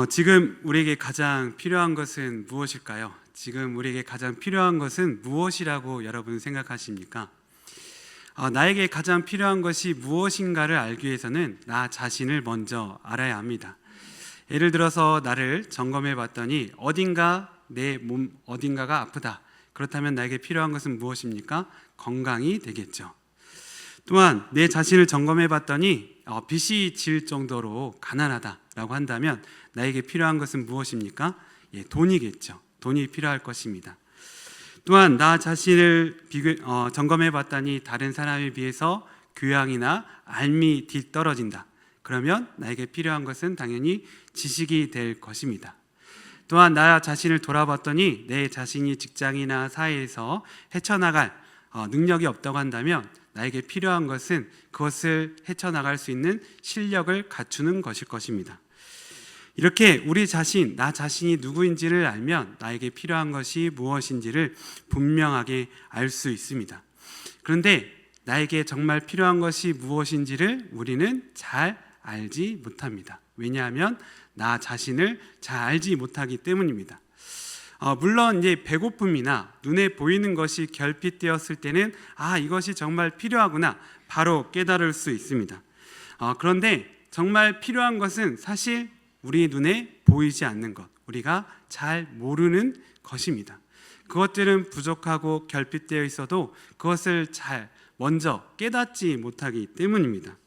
지금 우리에게 가장 필요한 것은 무엇일까요? 지금 우리에게 가장 필요한 것은 무엇이라고 여러분 생각하십니까? 나에게 가장 필요한 것이 무엇인가를 알기 위해서는 나 자신을 먼저 알아야 합니다. 예를 들어서 나를 점검해 봤더니 내 몸 어딘가가 아프다. 그렇다면 나에게 필요한 것은 무엇입니까? 건강이 되겠죠. 또한 내 자신을 점검해 봤더니 빚이 질 정도로 가난하다라고 한다면 나에게 필요한 것은 무엇입니까? 돈이겠죠. 돈이 필요할 것입니다. 또한 나 자신을 점검해 봤더니 다른 사람에 비해서 교양이나 알미 뒤떨어진다. 그러면 나에게 필요한 것은 당연히 지식이 될 것입니다. 또한 나 자신을 돌아봤더니 내 자신이 직장이나 사회에서 헤쳐나갈 능력이 없다고 한다면 나에게 필요한 것은 그것을 헤쳐나갈 수 있는 실력을 갖추는 것일 것입니다. 이렇게 나 자신이 누구인지를 알면 나에게 필요한 것이 무엇인지를 분명하게 알 수 있습니다. 그런데 나에게 정말 필요한 것이 무엇인지를 우리는 잘 알지 못합니다. 왜냐하면 나 자신을 잘 알지 못하기 때문입니다. 물론 이제 배고픔이나 눈에 보이는 것이 결핍되었을 때는 이것이 정말 필요하구나 바로 깨달을 수 있습니다. 그런데 정말 필요한 것은 사실 우리 눈에 보이지 않는 것, 우리가 잘 모르는 것입니다. 그것들은 부족하고 결핍되어 있어도 그것을 잘 먼저 깨닫지 못하기 때문입니다.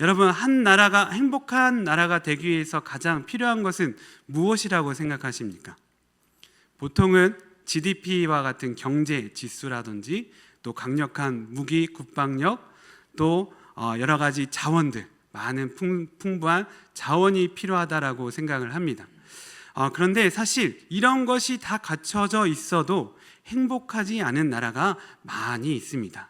여러분, 행복한 나라가 되기 위해서 가장 필요한 것은 무엇이라고 생각하십니까? 보통은 GDP와 같은 경제 지수라든지 또 강력한 무기 국방력, 또 여러 가지 자원들, 많은 풍부한 자원이 필요하다라고 생각을 합니다. 그런데 사실 이런 것이 다 갖춰져 있어도 행복하지 않은 나라가 많이 있습니다.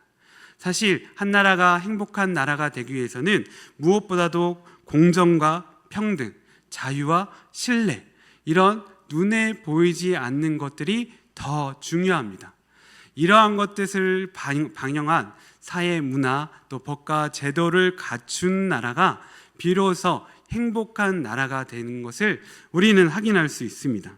사실 한 나라가 행복한 나라가 되기 위해서는 무엇보다도 공정과 평등, 자유와 신뢰, 이런 눈에 보이지 않는 것들이 더 중요합니다. 이러한 것들을 반영한 사회 문화 또 법과 제도를 갖춘 나라가 비로소 행복한 나라가 되는 것을 우리는 확인할 수 있습니다.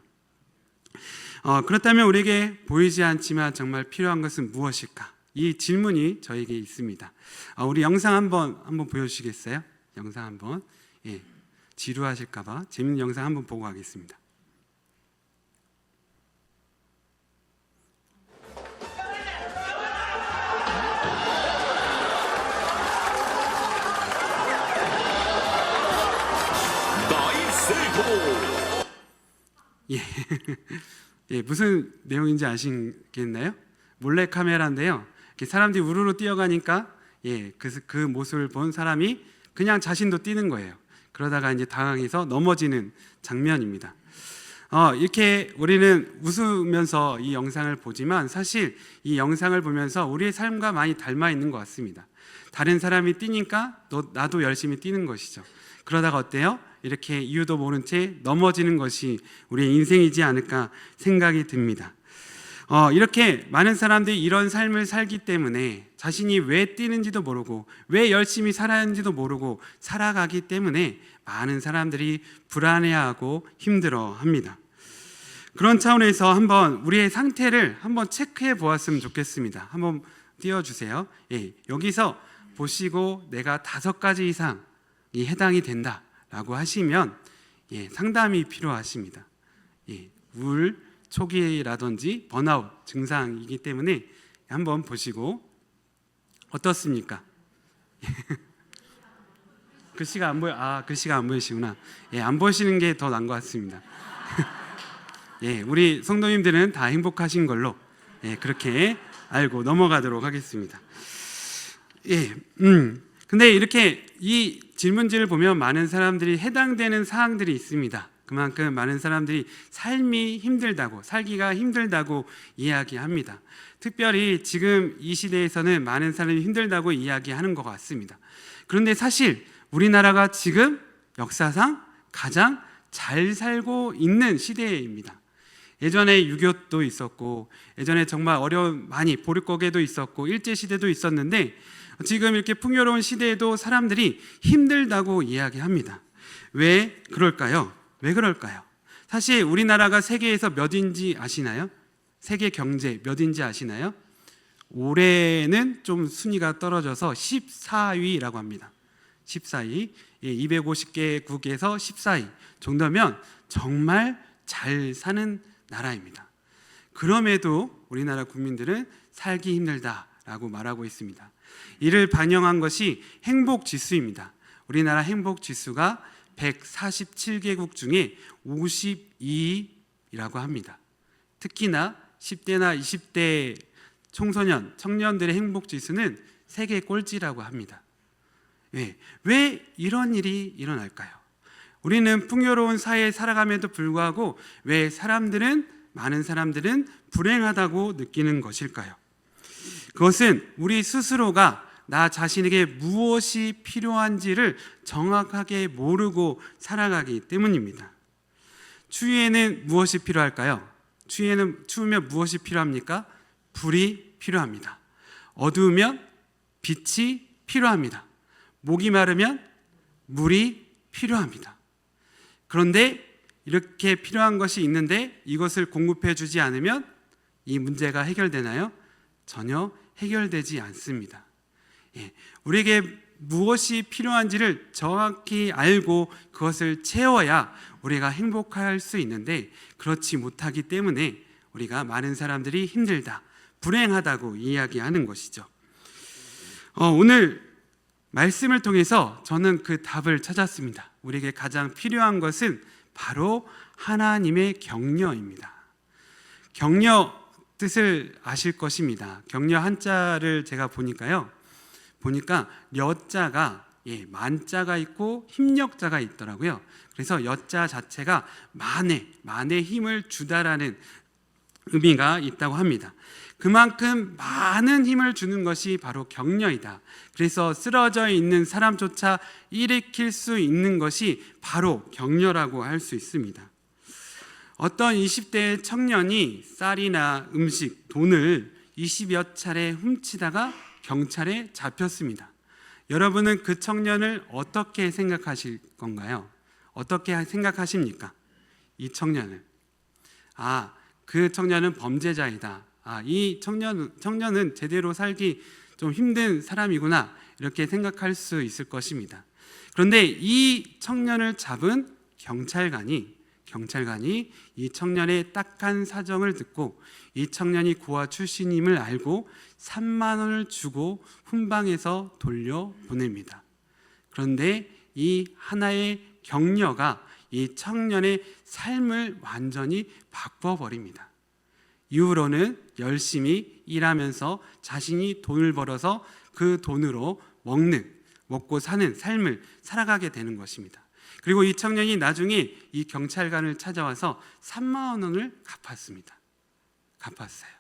그렇다면 우리에게 보이지 않지만 정말 필요한 것은 무엇일까? 이 질문이 저에게 있습니다. 우리 영상 한번 보여주시겠어요? 영상 한번. 지루하실까봐 재밌는 영상 한번 보고 가겠습니다. 무슨 내용인지 아시겠나요? 몰래 카메라인데요. 사람들이 우르르 뛰어가니까 그 모습을 본 사람이 그냥 자신도 뛰는 거예요. 그러다가 이제 당황해서 넘어지는 장면입니다. 이렇게 우리는 웃으면서 이 영상을 보지만 사실 이 영상을 보면서 우리의 삶과 많이 닮아 있는 것 같습니다. 다른 사람이 뛰니까 나도 열심히 뛰는 것이죠. 그러다가 어때요? 이렇게 이유도 모른 채 넘어지는 것이 우리의 인생이지 않을까 생각이 듭니다. 이렇게 많은 사람들이 이런 삶을 살기 때문에 자신이 왜 뛰는지도 모르고 왜 열심히 살았는지도 모르고 살아가기 때문에 많은 사람들이 불안해하고 힘들어합니다. 그런 차원에서 한번 우리의 상태를 한번 체크해 보았으면 좋겠습니다. 한번 띄워주세요. 여기서 보시고 내가 5가지 이상이 해당이 된다라고 하시면 상담이 필요하십니다. 우울, 초기라든지 번아웃 증상이기 때문에 한번 보시고 어떻습니까? 글씨가 안 보여. 글씨가 안 보이시구나. 안 보시는 게 더 나은 것 같습니다. 우리 성도님들은 다 행복하신 걸로 그렇게 알고 넘어가도록 하겠습니다. 근데 이렇게 이 질문지를 보면 많은 사람들이 해당되는 사항들이 있습니다. 그만큼 많은 사람들이 살기가 힘들다고 이야기합니다. 특별히 지금 이 시대에서는 많은 사람이 힘들다고 이야기하는 것 같습니다. 그런데 사실 우리나라가 지금 역사상 가장 잘 살고 있는 시대입니다. 예전에 6.25도 있었고, 예전에 정말 많이 보릿고개도 있었고, 일제시대도 있었는데 지금 이렇게 풍요로운 시대에도 사람들이 힘들다고 이야기합니다. 왜 그럴까요? 왜 그럴까요? 사실 우리나라가 세계에서 몇인지 아시나요? 세계 경제 몇인지 아시나요? 올해는 좀 순위가 떨어져서 14위라고 합니다. 14위. 250개국에서 14위 정도면 정말 잘 사는 나라입니다. 그럼에도 우리나라 국민들은 살기 힘들다라고 말하고 있습니다. 이를 반영한 것이 행복지수입니다. 우리나라 행복지수가 147개국 중에 52위라고 합니다. 특히나 10대나 20대 청소년, 청년들의 행복지수는 세계 꼴찌라고 합니다. 왜 이런 일이 일어날까요? 우리는 풍요로운 사회에 살아감에도 불구하고 왜 많은 사람들은 불행하다고 느끼는 것일까요? 그것은 우리 스스로가 나 자신에게 무엇이 필요한지를 정확하게 모르고 살아가기 때문입니다. 추위에는 무엇이 필요할까요? 추우면 무엇이 필요합니까? 불이 필요합니다. 어두우면 빛이 필요합니다. 목이 마르면 물이 필요합니다. 그런데 이렇게 필요한 것이 있는데 이것을 공급해 주지 않으면 이 문제가 해결되나요? 전혀 해결되지 않습니다. 우리에게 무엇이 필요한지를 정확히 알고 그것을 채워야 우리가 행복할 수 있는데 그렇지 못하기 때문에 우리가 많은 사람들이 힘들다, 불행하다고 이야기하는 것이죠. 오늘 말씀을 통해서 저는 그 답을 찾았습니다. 우리에게 가장 필요한 것은 바로 하나님의 격려입니다. 격려 뜻을 아실 것입니다. 격려 한자를 제가 보니까 여자가 만자가 있고 힘력자가 있더라고요. 그래서 여자 자체가 만에 힘을 주다라는 의미가 있다고 합니다. 그만큼 많은 힘을 주는 것이 바로 격려이다. 그래서 쓰러져 있는 사람조차 일으킬 수 있는 것이 바로 격려라고 할 수 있습니다. 어떤 20대 청년이 쌀이나 음식, 돈을 20여 차례 훔치다가 경찰에 잡혔습니다. 여러분은 그 청년을 어떻게 생각하실 건가요? 어떻게 생각하십니까? 이 청년을. 그 청년은 범죄자이다. 이 청년은 제대로 살기 좀 힘든 사람이구나. 이렇게 생각할 수 있을 것입니다. 그런데 이 청년을 잡은 경찰관이 이 청년의 딱한 사정을 듣고 이 청년이 고아 출신임을 알고 3만 원을 주고 훈방해서 돌려보냅니다. 그런데 이 하나의 격려가 이 청년의 삶을 완전히 바꿔버립니다. 이후로는 열심히 일하면서 자신이 돈을 벌어서 그 돈으로 먹고 사는 삶을 살아가게 되는 것입니다. 그리고 이 청년이 나중에 이 경찰관을 찾아와서 3만 원을 갚았어요.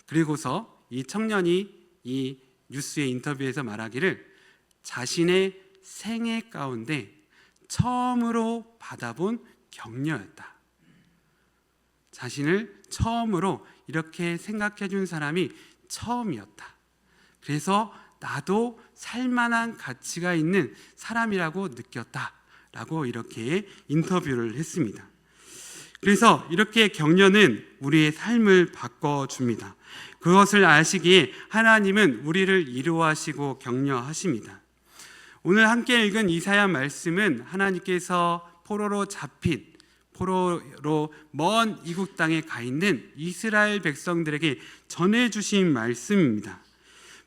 그리고서 이 청년이 이 뉴스의 인터뷰에서 말하기를 자신의 생애 가운데 처음으로 받아본 격려였다. 자신을 처음으로 이렇게 생각해 준 사람이 처음이었다. 그래서 나도 살만한 가치가 있는 사람이라고 느꼈다라고 이렇게 인터뷰를 했습니다. 그래서 이렇게 격려는 우리의 삶을 바꿔줍니다. 그것을 아시기에 하나님은 우리를 이루하시고 격려하십니다. 오늘 함께 읽은 이사야 말씀은 하나님께서 포로로 먼 이국 땅에 가 있는 이스라엘 백성들에게 전해주신 말씀입니다.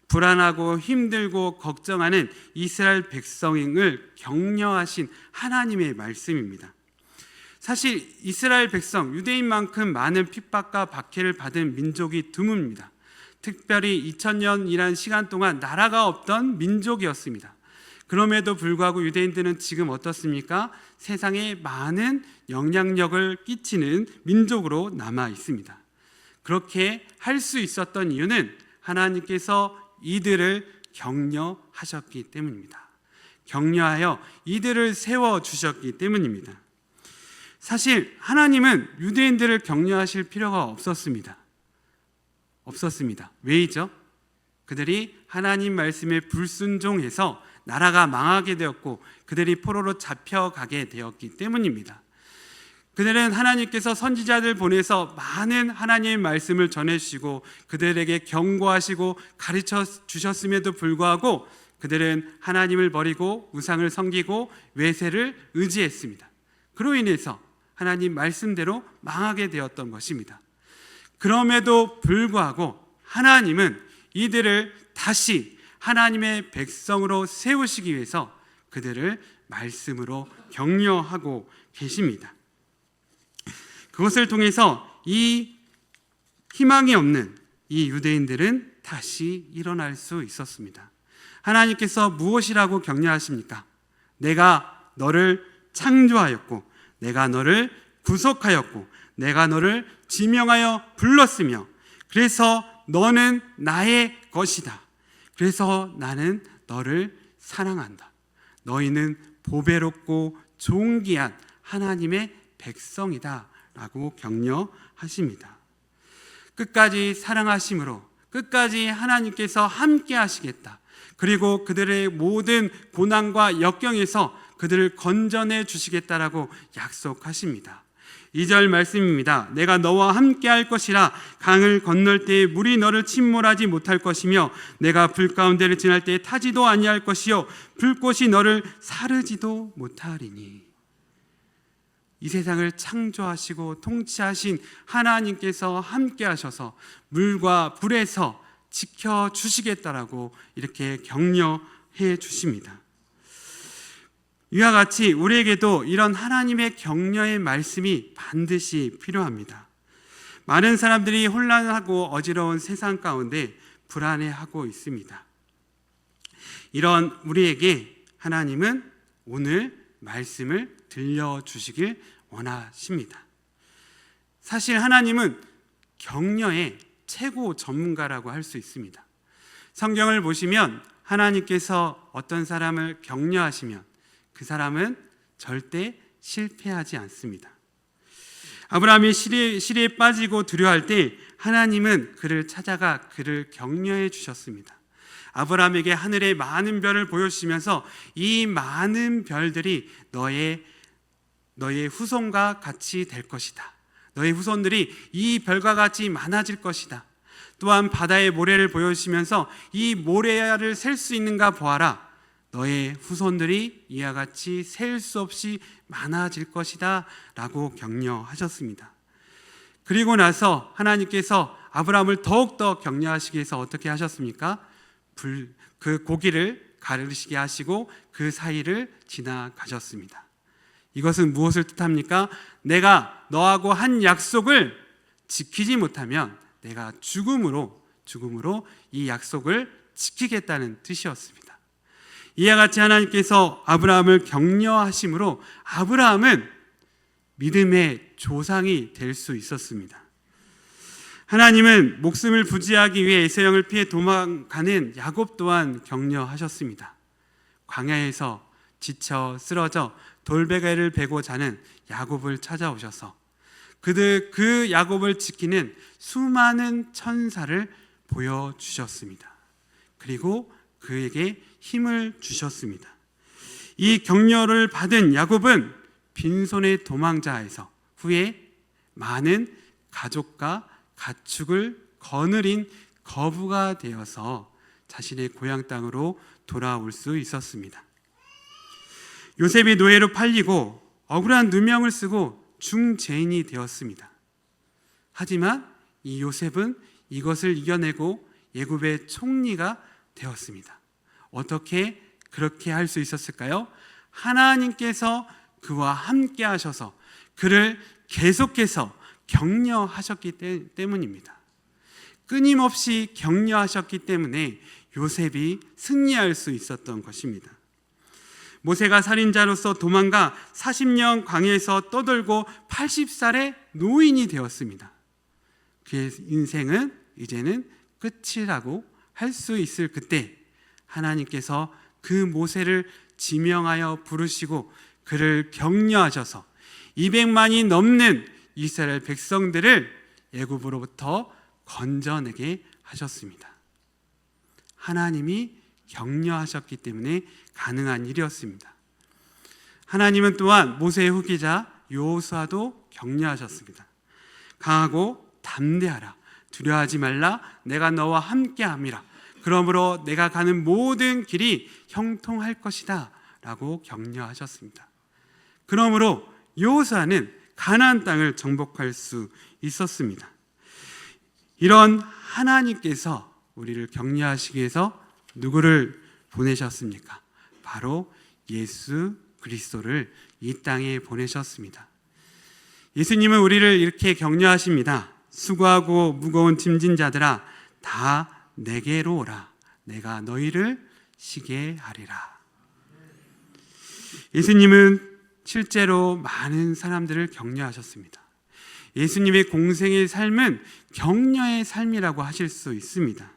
불안하고 힘들고 걱정하는 이스라엘 백성을 격려하신 하나님의 말씀입니다. 사실 이스라엘 백성, 유대인만큼 많은 핍박과 박해를 받은 민족이 드뭅니다. 특별히 2000년이라는 시간 동안 나라가 없던 민족이었습니다. 그럼에도 불구하고 유대인들은 지금 어떻습니까? 세상에 많은 영향력을 끼치는 민족으로 남아 있습니다. 그렇게 할 수 있었던 이유는 하나님께서 이들을 격려하셨기 때문입니다. 격려하여 이들을 세워주셨기 때문입니다. 사실 하나님은 유대인들을 격려하실 필요가 없었습니다. 왜이죠? 그들이 하나님 말씀에 불순종해서 나라가 망하게 되었고 그들이 포로로 잡혀가게 되었기 때문입니다. 그들은 하나님께서 선지자들 보내서 많은 하나님의 말씀을 전해주시고 그들에게 경고하시고 가르쳐 주셨음에도 불구하고 그들은 하나님을 버리고 우상을 섬기고 외세를 의지했습니다. 그로 인해서 하나님 말씀대로 망하게 되었던 것입니다. 그럼에도 불구하고 하나님은 이들을 다시 하나님의 백성으로 세우시기 위해서 그들을 말씀으로 격려하고 계십니다. 그것을 통해서 이 희망이 없는 이 유대인들은 다시 일어날 수 있었습니다. 하나님께서 무엇이라고 격려하십니까? 내가 너를 창조하였고 내가 너를 구속하였고 내가 너를 지명하여 불렀으며 그래서 너는 나의 것이다. 그래서 나는 너를 사랑한다. 너희는 보배롭고 존귀한 하나님의 백성이다 라고 격려하십니다. 끝까지 사랑하심으로 끝까지 하나님께서 함께 하시겠다. 그리고 그들의 모든 고난과 역경에서 그들을 건져내 주시겠다라고 약속하십니다. 2절 말씀입니다. 내가 너와 함께 할 것이라 강을 건널 때에 물이 너를 침몰하지 못할 것이며 내가 불 가운데를 지날 때에 타지도 아니할 것이요 불꽃이 너를 사르지도 못하리니. 이 세상을 창조하시고 통치하신 하나님께서 함께 하셔서 물과 불에서 지켜주시겠다라고 이렇게 격려해 주십니다. 이와 같이 우리에게도 이런 하나님의 격려의 말씀이 반드시 필요합니다. 많은 사람들이 혼란하고 어지러운 세상 가운데 불안해하고 있습니다. 이런 우리에게 하나님은 오늘 말씀을 들려주시길 원하십니다. 사실 하나님은 격려의 최고 전문가라고 할 수 있습니다. 성경을 보시면 하나님께서 어떤 사람을 격려하시면 그 사람은 절대 실패하지 않습니다. 아브라함이 시리에 빠지고 두려워할 때 하나님은 그를 찾아가 그를 격려해 주셨습니다. 아브라함에게 하늘의 많은 별을 보여주시면서 이 많은 별들이 너의 후손과 같이 될 것이다. 너의 후손들이 이 별과 같이 많아질 것이다. 또한 바다의 모래를 보여주시면서 이 모래를 셀 수 있는가 보아라. 너의 후손들이 이와 같이 셀 수 없이 많아질 것이다 라고 격려하셨습니다. 그리고 나서 하나님께서 아브라함을 더욱더 격려하시기 위해서 어떻게 하셨습니까? 그 고기를 가르시게 하시고 그 사이를 지나가셨습니다. 이것은 무엇을 뜻합니까? 내가 너하고 한 약속을 지키지 못하면 내가 죽음으로 이 약속을 지키겠다는 뜻이었습니다. 이와 같이 하나님께서 아브라함을 격려하심으로 아브라함은 믿음의 조상이 될 수 있었습니다. 하나님은 목숨을 부지하기 위해 에서형을 피해 도망가는 야곱 또한 격려하셨습니다. 광야에서 지쳐 쓰러져 돌베개를 베고 자는 야곱을 찾아오셔서 그 야곱을 지키는 수많은 천사를 보여주셨습니다. 그리고 그에게 힘을 주셨습니다. 이 격려를 받은 야곱은 빈손의 도망자에서 후에 많은 가족과 가축을 거느린 거부가 되어서 자신의 고향 땅으로 돌아올 수 있었습니다. 요셉이 노예로 팔리고 억울한 누명을 쓰고 중죄인이 되었습니다. 하지만 이 요셉은 이것을 이겨내고 애굽의 총리가 되었습니다. 어떻게 그렇게 할 수 있었을까요? 하나님께서 그와 함께 하셔서 그를 계속해서 격려하셨기 때문입니다. 끊임없이 격려하셨기 때문에 요셉이 승리할 수 있었던 것입니다. 모세가 살인자로서 도망가 40년 광야에서 떠돌고 80살의 노인이 되었습니다. 그의 인생은 이제는 끝이라고 할 수 있을 그때 하나님께서 그 모세를 지명하여 부르시고 그를 격려하셔서 200만이 넘는 이스라엘 백성들을 애굽으로부터 건져내게 하셨습니다. 하나님이 격려하셨기 때문에 가능한 일이었습니다. 하나님은 또한 모세의 후계자 여호수아도 격려하셨습니다. 강하고 담대하라. 두려워하지 말라. 내가 너와 함께함이라. 그러므로 내가 가는 모든 길이 형통할 것이다 라고 격려하셨습니다. 그러므로 여호수아는 가나안 땅을 정복할 수 있었습니다. 이런 하나님께서 우리를 격려하시기 위해서 누구를 보내셨습니까? 바로 예수 그리스도를 이 땅에 보내셨습니다. 예수님은 우리를 이렇게 격려하십니다. 수고하고 무거운 짐진 자들아 다 내게로 오라. 내가 너희를 쉬게 하리라. 예수님은 실제로 많은 사람들을 격려하셨습니다. 예수님의 공생의 삶은 격려의 삶이라고 하실 수 있습니다.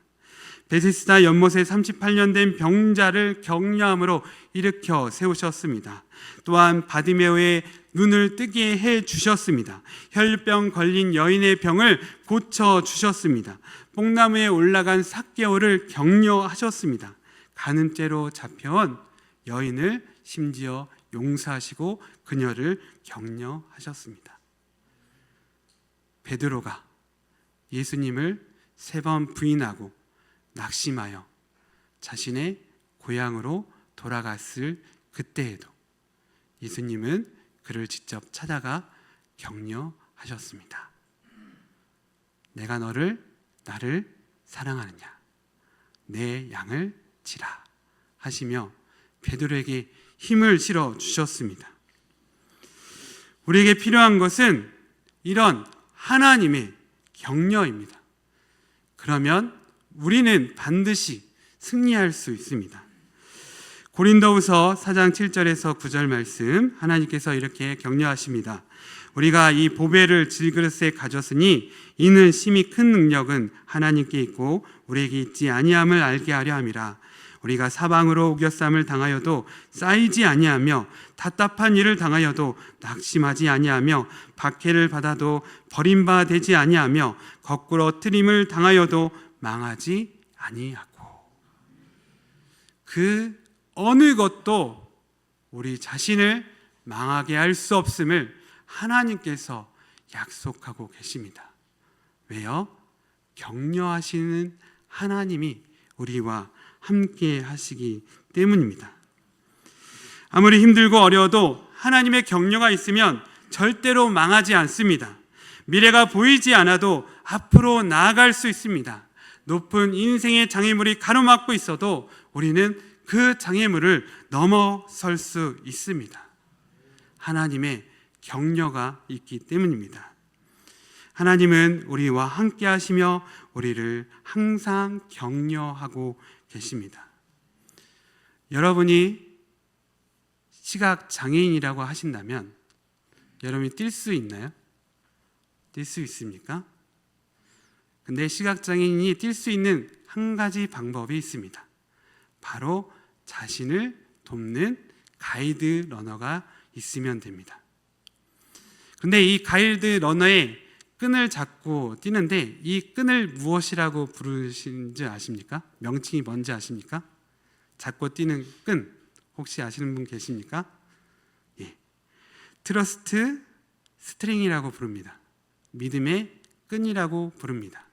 베데스다 연못에 38년 된 병자를 격려함으로 일으켜 세우셨습니다. 또한 바디메오의 눈을 뜨게 해 주셨습니다. 혈병 걸린 여인의 병을 고쳐 주셨습니다. 뽕나무에 올라간 삭개오를 격려하셨습니다. 가는 죄로 잡혀온 여인을 심지어 용서하시고 그녀를 격려하셨습니다. 베드로가 예수님을 3번 부인하고 낙심하여 자신의 고향으로 돌아갔을 그때에도 예수님은 그를 직접 찾아가 격려하셨습니다. 내가 나를 사랑하느냐? 내 양을 치라 하시며 베드로에게 힘을 실어 주셨습니다. 우리에게 필요한 것은 이런 하나님의 격려입니다. 그러면 우리는 반드시 승리할 수 있습니다. 고린도후서 4장 7절에서 9절 말씀, 하나님께서 이렇게 격려하십니다. 우리가 이 보배를 질그릇에 가졌으니 이는 심히 큰 능력은 하나님께 있고 우리에게 있지 아니함을 알게 하려 함이라. 우리가 사방으로 우겨쌈을 당하여도 쌓이지 아니하며 답답한 일을 당하여도 낙심하지 아니하며 박해를 받아도 버림받지 아니하며 거꾸로 트림을 당하여도 망하지 아니하고, 그 어느 것도 우리 자신을 망하게 할 수 없음을 하나님께서 약속하고 계십니다. 왜요? 격려하시는 하나님이 우리와 함께 하시기 때문입니다. 아무리 힘들고 어려워도 하나님의 격려가 있으면 절대로 망하지 않습니다. 미래가 보이지 않아도 앞으로 나아갈 수 있습니다. 높은 인생의 장애물이 가로막고 있어도 우리는 그 장애물을 넘어설 수 있습니다. 하나님의 격려가 있기 때문입니다. 하나님은 우리와 함께 하시며 우리를 항상 격려하고 계십니다. 여러분이 시각 장애인이라고 하신다면 여러분이 뛸 수 있나요? 뛸 수 있습니까? 근데 시각 장애인이 뛸 수 있는 한 가지 방법이 있습니다. 바로 자신을 돕는 가이드 러너가 있으면 됩니다. 근데 이 가이드 러너의 끈을 잡고 뛰는데 이 끈을 무엇이라고 부르시는지 아십니까? 명칭이 뭔지 아십니까? 잡고 뛰는 끈 혹시 아시는 분 계십니까? 예. 트러스트 스트링이라고 부릅니다. 믿음의 끈이라고 부릅니다.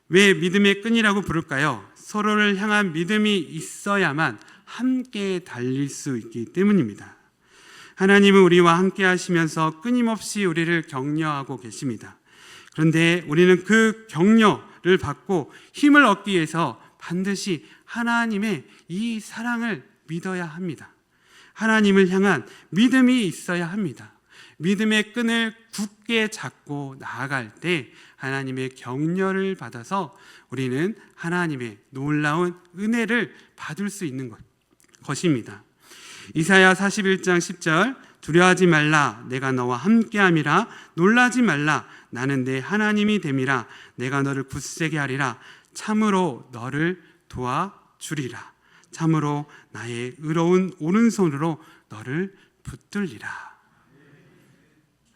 왜 믿음의 끈이라고 부를까요? 서로를 향한 믿음이 있어야만 함께 달릴 수 있기 때문입니다. 하나님은 우리와 함께 하시면서 끊임없이 우리를 격려하고 계십니다. 그런데 우리는 그 격려를 받고 힘을 얻기 위해서 반드시 하나님의 이 사랑을 믿어야 합니다. 하나님을 향한 믿음이 있어야 합니다. 믿음의 끈을 굳게 잡고 나아갈 때 하나님의 격려를 받아서 우리는 하나님의 놀라운 은혜를 받을 수 있는 것입니다. 이사야 41장 10절, 두려워하지 말라, 내가 너와 함께함이라. 놀라지 말라, 나는 내 하나님이 됨이라. 내가 너를 굳세게 하리라. 참으로 너를 도와주리라. 참으로 나의 의로운 오른손으로 너를 붙들리라.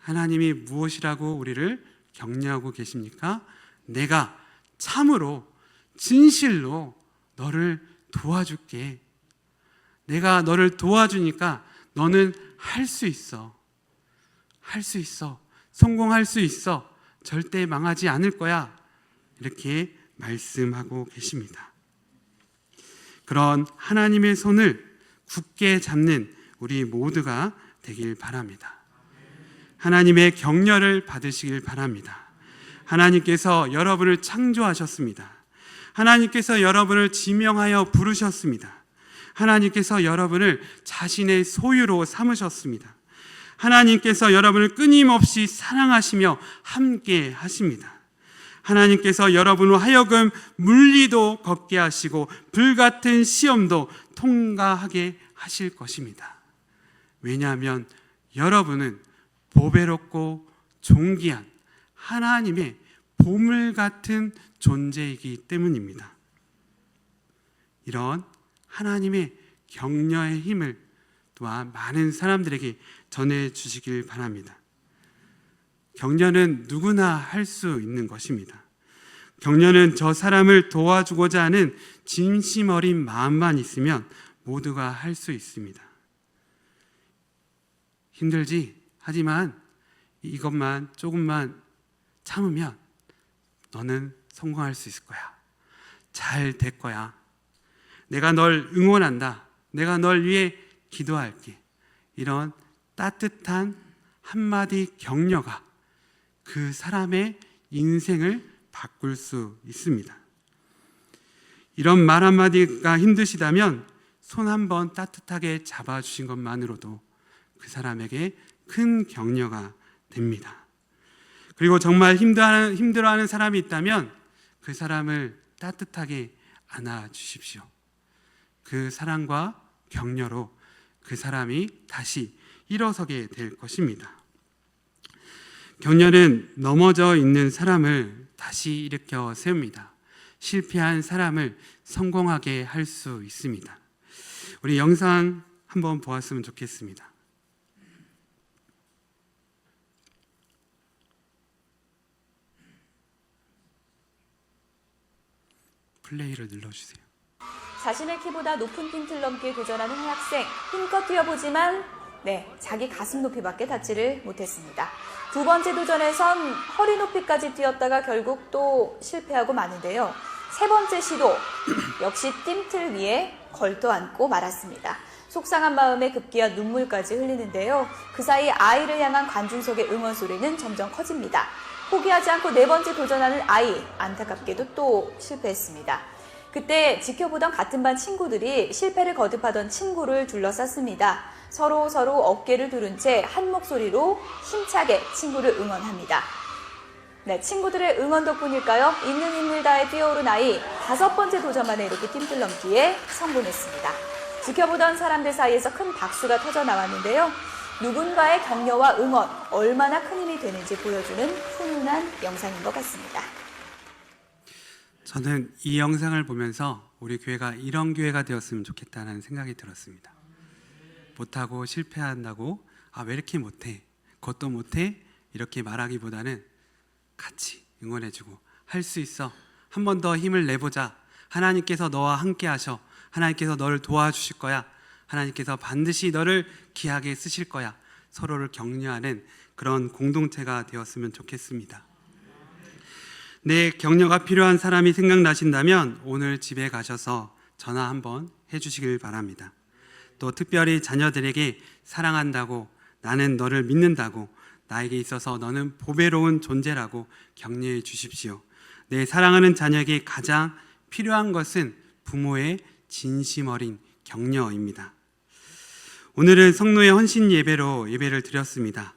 하나님이 무엇이라고 우리를 격려하고 계십니까? 내가 참으로 진실로 너를 도와줄게. 내가 너를 도와주니까 너는 할 수 있어. 할 수 있어. 성공할 수 있어. 절대 망하지 않을 거야. 이렇게 말씀하고 계십니다. 그런 하나님의 손을 굳게 잡는 우리 모두가 되길 바랍니다. 하나님의 격려를 받으시길 바랍니다. 하나님께서 여러분을 창조하셨습니다. 하나님께서 여러분을 지명하여 부르셨습니다. 하나님께서 여러분을 자신의 소유로 삼으셨습니다. 하나님께서 여러분을 끊임없이 사랑하시며 함께 하십니다. 하나님께서 여러분으로 하여금 물리도 걷게 하시고 불같은 시험도 통과하게 하실 것입니다. 왜냐하면 여러분은 보배롭고 존귀한 하나님의 보물 같은 존재이기 때문입니다. 이런 하나님의 격려의 힘을 또한 많은 사람들에게 전해주시길 바랍니다. 격려는 누구나 할 수 있는 것입니다. 격려는 저 사람을 도와주고자 하는 진심 어린 마음만 있으면 모두가 할 수 있습니다. 힘들지? 하지만 이것만 조금만 참으면 너는 성공할 수 있을 거야. 잘 될 거야. 내가 널 응원한다. 내가 널 위해 기도할게. 이런 따뜻한 한마디 격려가 그 사람의 인생을 바꿀 수 있습니다. 이런 말 한마디가 힘드시다면 손 한번 따뜻하게 잡아주신 것만으로도 그 사람에게 큰 격려가 됩니다. 그리고 정말 힘들어하는 사람이 있다면 그 사람을 따뜻하게 안아주십시오. 그 사랑과 격려로 그 사람이 다시 일어서게 될 것입니다. 격려는 넘어져 있는 사람을 다시 일으켜 세웁니다. 실패한 사람을 성공하게 할 수 있습니다. 우리 영상 한번 보았으면 좋겠습니다. 플레이를 눌러주세요. 자신의 키보다 높은 핀틀 넘기에 도전하는 한 학생, 힘껏 뛰어보지만 자기 가슴 높이밖에 닿지를 못했습니다. 두 번째 도전에선 허리 높이까지 뛰었다가 결국 또 실패하고 마는데요. 세 번째 시도 역시 핀틀 위에 걸터앉고 말았습니다. 속상한 마음에 급기야 눈물까지 흘리는데요. 그 사이 아이를 향한 관중석의 응원 소리는 점점 커집니다. 포기하지 않고 네 번째 도전하는 아이, 안타깝게도 또 실패했습니다. 그때 지켜보던 같은 반 친구들이 실패를 거듭하던 친구를 둘러쌌습니다. 서로 어깨를 두른 채 한 목소리로 힘차게 친구를 응원합니다. 친구들의 응원 덕분일까요? 있는 힘을 다해 뛰어오른 아이, 다섯 번째 도전 만에 이렇게 핀틀 넘기에 성공했습니다. 지켜보던 사람들 사이에서 큰 박수가 터져 나왔는데요. 누군가의 격려와 응원, 얼마나 큰 힘이 되는지 보여주는 훈훈한 영상인 것 같습니다. 저는 이 영상을 보면서 우리 교회가 이런 교회가 되었으면 좋겠다는 생각이 들었습니다. 못하고 실패한다고 왜 이렇게 못해? 그것도 못해? 이렇게 말하기보다는 같이 응원해주고 할 수 있어. 한 번 더 힘을 내보자. 하나님께서 너와 함께 하셔. 하나님께서 너를 도와주실 거야. 하나님께서 반드시 너를 귀하게 쓰실 거야. 서로를 격려하는 그런 공동체가 되었으면 좋겠습니다. 내 격려가 필요한 사람이 생각나신다면 오늘 집에 가셔서 전화 한번 해주시길 바랍니다. 또 특별히 자녀들에게 사랑한다고, 나는 너를 믿는다고, 나에게 있어서 너는 보배로운 존재라고 격려해 주십시오. 내 사랑하는 자녀에게 가장 필요한 것은 부모의 진심 어린 격려입니다. 오늘은 성노예 헌신 예배로 예배를 드렸습니다.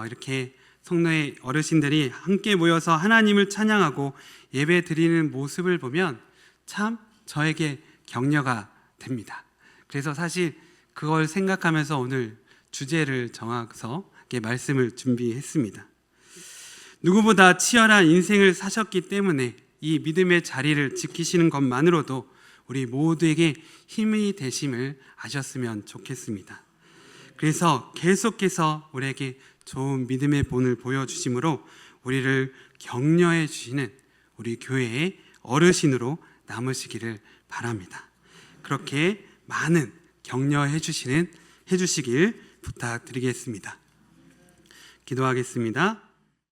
이렇게 성노예 어르신들이 함께 모여서 하나님을 찬양하고 예배 드리는 모습을 보면 참 저에게 격려가 됩니다. 그래서 사실 그걸 생각하면서 오늘 주제를 정해서 말씀을 준비했습니다. 누구보다 치열한 인생을 사셨기 때문에 이 믿음의 자리를 지키시는 것만으로도 우리 모두에게 힘이 되심을 아셨으면 좋겠습니다. 그래서 계속해서 우리에게 좋은 믿음의 본을 보여주심으로 우리를 격려해 주시는 우리 교회의 어르신으로 남으시기를 바랍니다. 그렇게 많은 격려해 주시는 해주시길 부탁드리겠습니다. 기도하겠습니다.